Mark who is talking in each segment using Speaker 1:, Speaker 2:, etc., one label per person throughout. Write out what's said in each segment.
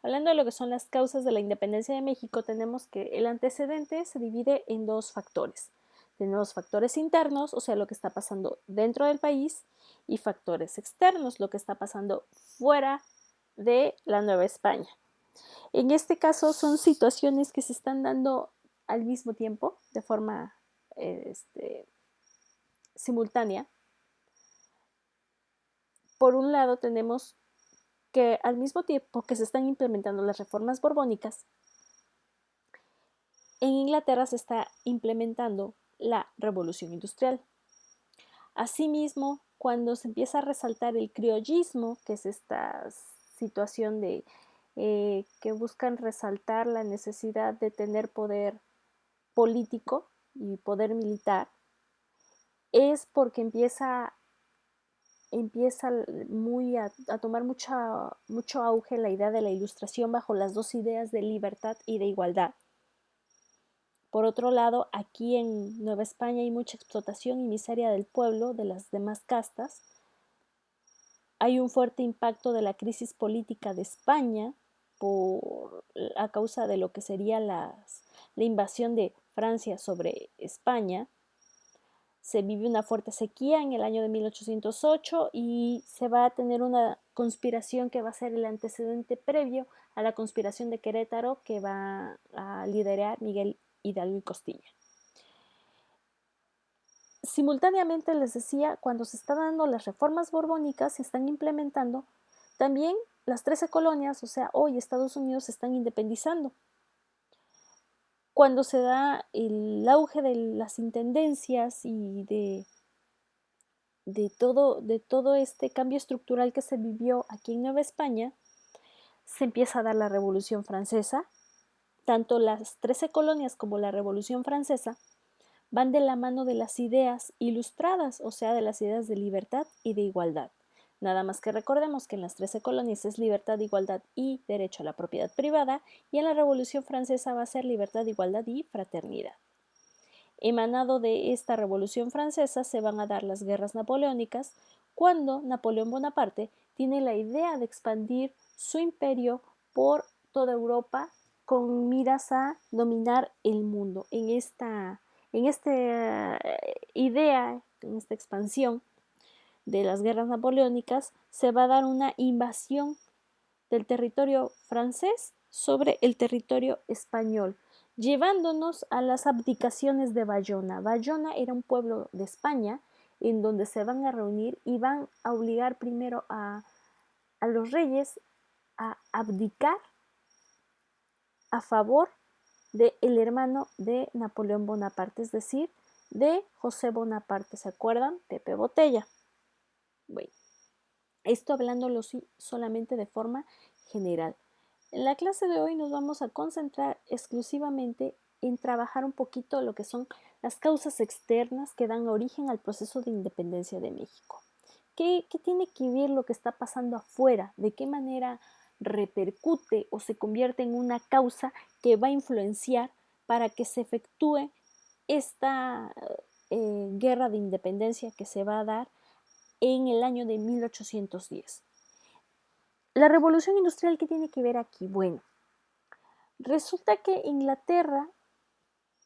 Speaker 1: Hablando de lo que son las causas de la independencia de México, tenemos que el antecedente se divide en dos factores. Tenemos factores internos, o sea, lo que está pasando dentro del país, y factores externos, lo que está pasando fuera de la Nueva España. En este caso son situaciones que se están dando al mismo tiempo, de forma simultánea. Por un lado tenemos que al mismo tiempo que se están implementando las reformas borbónicas, en Inglaterra se está implementando la revolución industrial. Asimismo, cuando se empieza a resaltar el criollismo, que es esta situación de que buscan resaltar la necesidad de tener poder político y poder militar, es porque empieza muy a tomar mucho auge la idea de la ilustración bajo las dos ideas de libertad y de igualdad. Por otro lado, aquí en Nueva España hay mucha explotación y miseria del pueblo, de las demás castas. Hay un fuerte impacto de la crisis política de España a causa de lo que sería la invasión de Francia sobre España. Se vive una fuerte sequía en el año de 1808 y se va a tener una conspiración que va a ser el antecedente previo a la conspiración de Querétaro que va a liderar Miguel Hidalgo y Costilla. Simultáneamente, les decía, cuando se están dando las reformas borbónicas, se están implementando, también las 13 colonias, o sea, hoy Estados Unidos se están independizando. Cuando se da el auge de las intendencias y de todo este cambio estructural que se vivió aquí en Nueva España, se empieza a dar la Revolución Francesa. Tanto las 13 colonias como la Revolución Francesa van de la mano de las ideas ilustradas, o sea, de las ideas de libertad y de igualdad. Nada más que recordemos que en las 13 colonias es libertad, igualdad y derecho a la propiedad privada, y en la Revolución Francesa va a ser libertad, igualdad y fraternidad. Emanado de esta Revolución Francesa se van a dar las guerras napoleónicas, cuando Napoleón Bonaparte tiene la idea de expandir su imperio por toda Europa con miras a dominar el mundo. En esta idea, en esta expansión de las guerras napoleónicas, se va a dar una invasión del territorio francés sobre el territorio español, llevándonos a las abdicaciones de Bayona. Bayona era un pueblo de España en donde se van a reunir y van a obligar primero a los reyes a abdicar a favor del hermano de Napoleón Bonaparte, es decir, de José Bonaparte. ¿Se acuerdan? Pepe Botella. Bueno, esto hablándolo solamente de forma general. En la clase de hoy nos vamos a concentrar exclusivamente en trabajar un poquito lo que son las causas externas que dan origen al proceso de independencia de México. ¿Qué tiene que ver lo que está pasando afuera? ¿De qué manera repercute o se convierte en una causa que va a influenciar para que se efectúe esta guerra de independencia que se va a dar en el año de 1810? La revolución industrial, ¿qué tiene que ver aquí? Bueno, resulta que Inglaterra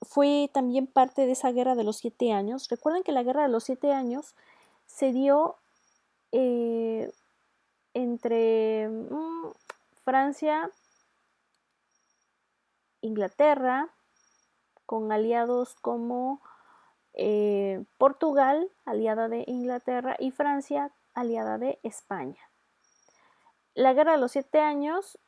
Speaker 1: fue también parte de esa guerra de los 7 años. Recuerden que la guerra de los 7 años se dio entre Francia, Inglaterra, con aliados como Portugal, aliada de Inglaterra, y Francia, aliada de España. La guerra de los 7 años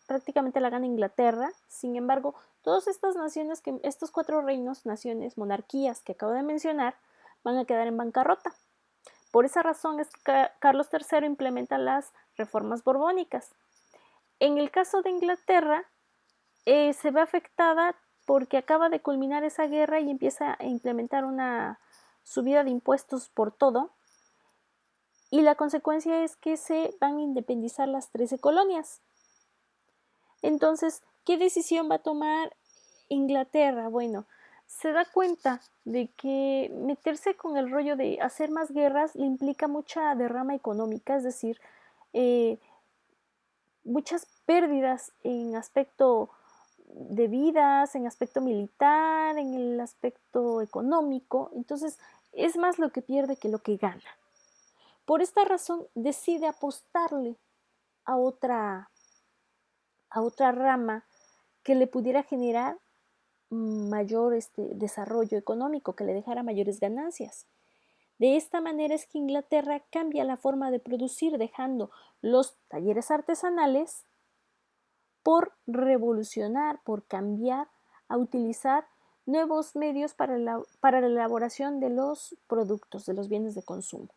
Speaker 1: prácticamente la gana Inglaterra. Sin embargo, todas estas naciones, estos 4 reinos, naciones, monarquías que acabo de mencionar, van a quedar en bancarrota. Por esa razón es que Carlos III implementa las reformas borbónicas. En el caso de Inglaterra, se ve afectada porque acaba de culminar esa guerra y empieza a implementar una subida de impuestos por todo. Y la consecuencia es que se van a independizar las 13 colonias. Entonces, ¿qué decisión va a tomar Inglaterra? Bueno, se da cuenta de que meterse con el rollo de hacer más guerras le implica mucha derrama económica, es decir, muchas pérdidas en aspecto de vidas, en aspecto militar, en el aspecto económico. Entonces es más lo que pierde que lo que gana. Por esta razón decide apostarle a otra rama que le pudiera generar mayor desarrollo económico, que le dejara mayores ganancias. De esta manera es que Inglaterra cambia la forma de producir, dejando los talleres artesanales por revolucionar, por cambiar a utilizar nuevos medios para la elaboración de los productos, de los bienes de consumo.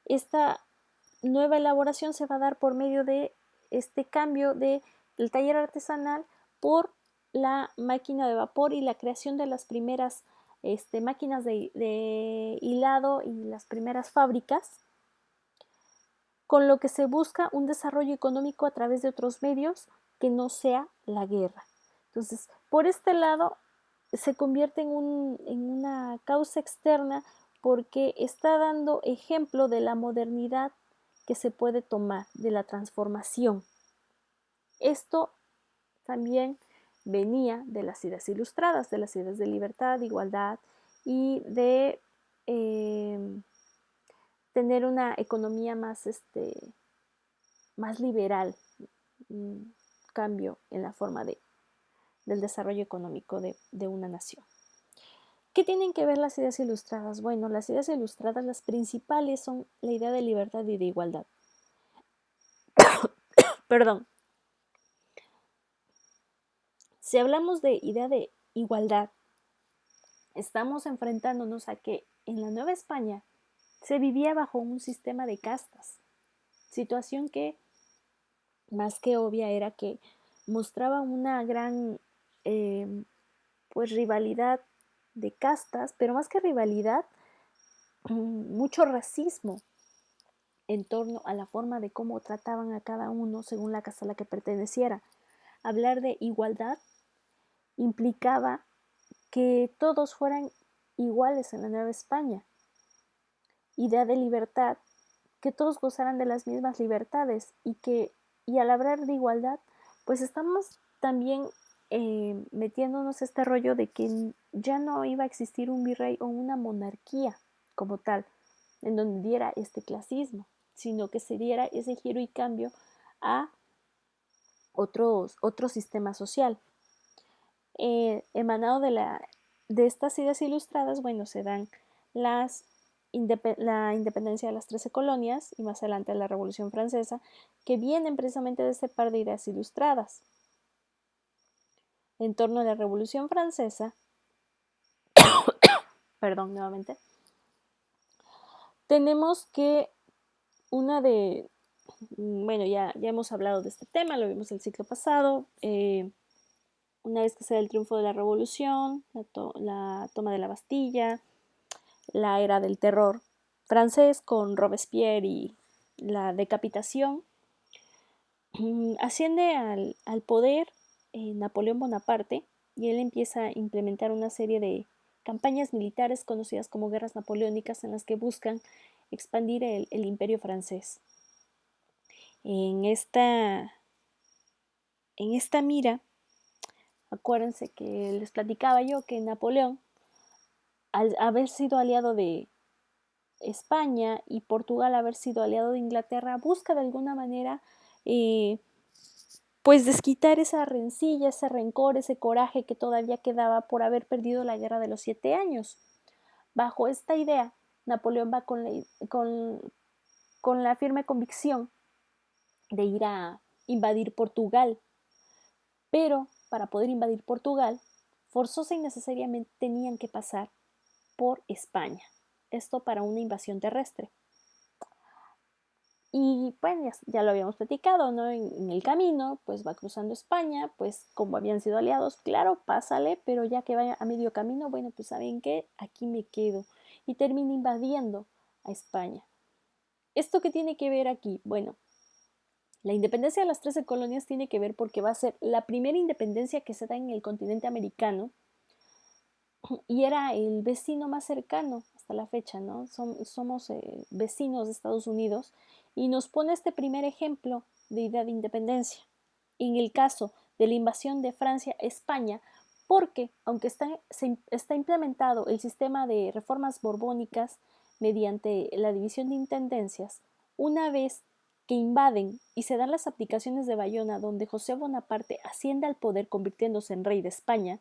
Speaker 1: Esta nueva elaboración se va a dar por medio de este cambio del taller artesanal por la máquina de vapor y la creación de las primeras máquinas de hilado y las primeras fábricas, con lo que se busca un desarrollo económico a través de otros medios que no sea la guerra. Entonces, por este lado, se convierte en una causa externa porque está dando ejemplo de la modernidad que se puede tomar, de la transformación. Esto también venía de las ideas ilustradas, de las ideas de libertad, de igualdad y de tener una economía más liberal, un cambio en la forma del desarrollo económico de una nación. ¿Qué tienen que ver las ideas ilustradas? Bueno, las ideas ilustradas, las principales son la idea de libertad y de igualdad. Perdón. Si hablamos de idea de igualdad, estamos enfrentándonos a que en la Nueva España se vivía bajo un sistema de castas, situación que más que obvia era que mostraba una gran pues rivalidad de castas, pero más que rivalidad, mucho racismo en torno a la forma de cómo trataban a cada uno según la casta a la que perteneciera. Hablar de igualdad implicaba que todos fueran iguales en la Nueva España. Idea de libertad, que todos gozaran de las mismas libertades y al hablar de igualdad, pues estamos también metiéndonos este rollo de que ya no iba a existir un virrey o una monarquía como tal, en donde diera este clasismo, sino que se diera ese giro y cambio a otro sistema social. Emanado de estas ideas ilustradas, bueno, se dan la independencia de las 13 colonias y más adelante la Revolución Francesa, que vienen precisamente de este par de ideas ilustradas. En torno a la Revolución Francesa, perdón, nuevamente, tenemos que bueno, ya hemos hablado de este tema, lo vimos el ciclo pasado, una vez que se da el triunfo de la Revolución, la toma de la Bastilla, la era del terror francés con Robespierre y la decapitación, asciende al poder Napoleón Bonaparte y él empieza a implementar una serie de campañas militares conocidas como guerras napoleónicas en las que buscan expandir el imperio francés. En esta mira, acuérdense que les platicaba yo que Napoleón, al haber sido aliado de España y Portugal haber sido aliado de Inglaterra, busca de alguna manera pues desquitar esa rencilla, ese rencor, ese coraje que todavía quedaba por haber perdido la guerra de los 7 años. Bajo esta idea, Napoleón va con la firme convicción de ir a invadir Portugal, pero para poder invadir Portugal, forzosa y necesariamente tenían que pasar por España. Esto para una invasión terrestre. Y bueno, ya lo habíamos platicado, ¿no? En el camino, pues va cruzando España, pues como habían sido aliados, claro, pásale, pero ya que vaya a medio camino, bueno, pues ¿saben qué? Aquí me quedo. Y termina invadiendo a España. ¿Esto qué tiene que ver aquí? Bueno, la independencia de las 13 colonias tiene que ver porque va a ser la primera independencia que se da en el continente americano y era el vecino más cercano hasta la fecha, ¿no? Somos vecinos de Estados Unidos y nos pone este primer ejemplo de idea de independencia. En el caso de la invasión de Francia a España, porque aunque está implementado el sistema de reformas borbónicas mediante la división de intendencias, una vez que invaden y se dan las abdicaciones de Bayona, donde José Bonaparte asciende al poder convirtiéndose en rey de España,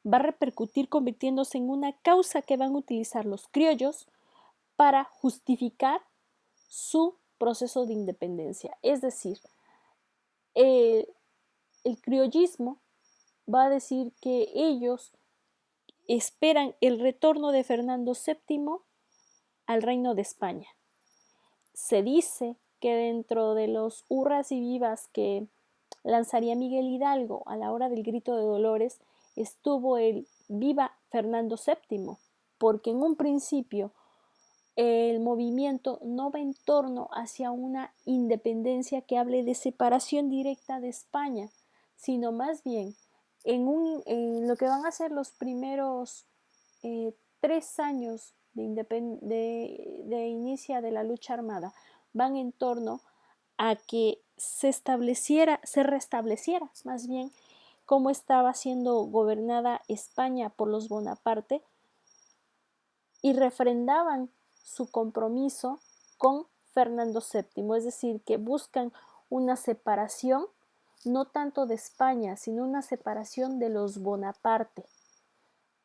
Speaker 1: va a repercutir convirtiéndose en una causa que van a utilizar los criollos para justificar su proceso de independencia. Es decir, el criollismo va a decir que ellos esperan el retorno de Fernando VII al reino de España. Se dice que dentro de los hurras y vivas que lanzaría Miguel Hidalgo a la hora del grito de Dolores estuvo el viva Fernando VII, porque en un principio el movimiento no va en torno hacia una independencia que hable de separación directa de España, sino más bien en lo que van a ser los primeros 3 años de inicio de la lucha armada, van en torno a que se restableciera más bien cómo estaba siendo gobernada España por los Bonaparte y refrendaban su compromiso con Fernando VII, es decir, que buscan una separación no tanto de España, sino una separación de los Bonaparte.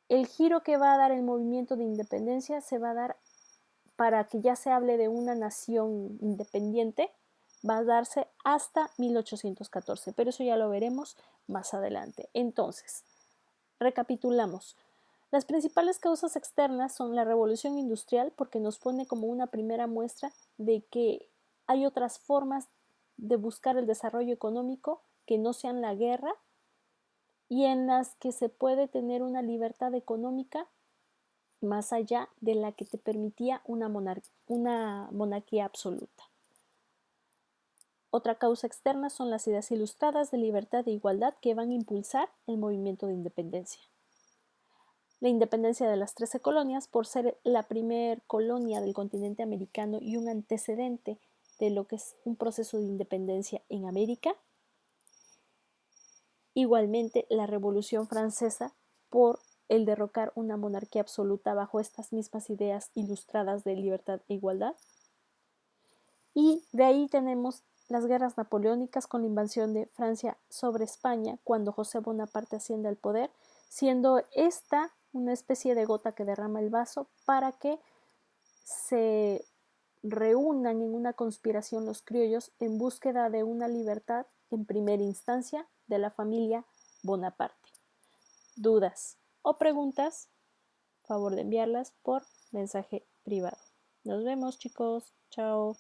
Speaker 1: El giro que va a dar el movimiento de independencia se va a dar para que ya se hable de una nación independiente, va a darse hasta 1814, pero eso ya lo veremos más adelante. Entonces, recapitulamos. Las principales causas externas son la revolución industrial, porque nos pone como una primera muestra de que hay otras formas de buscar el desarrollo económico que no sean la guerra y en las que se puede tener una libertad económica más allá de la que te permitía una monarquía absoluta. Otra causa externa son las ideas ilustradas de libertad e igualdad que van a impulsar el movimiento de independencia. La independencia de las 13 colonias, por ser la primer colonia del continente americano y un antecedente de lo que es un proceso de independencia en América. Igualmente, la Revolución Francesa, por el derrocar una monarquía absoluta bajo estas mismas ideas ilustradas de libertad e igualdad. Y de ahí tenemos las guerras napoleónicas con la invasión de Francia sobre España cuando José Bonaparte asciende al poder, siendo esta una especie de gota que derrama el vaso para que se reúnan en una conspiración los criollos en búsqueda de una libertad en primera instancia de la familia Bonaparte. ¿Dudas o preguntas? Favor de enviarlas por mensaje privado. Nos vemos, chicos. Chao.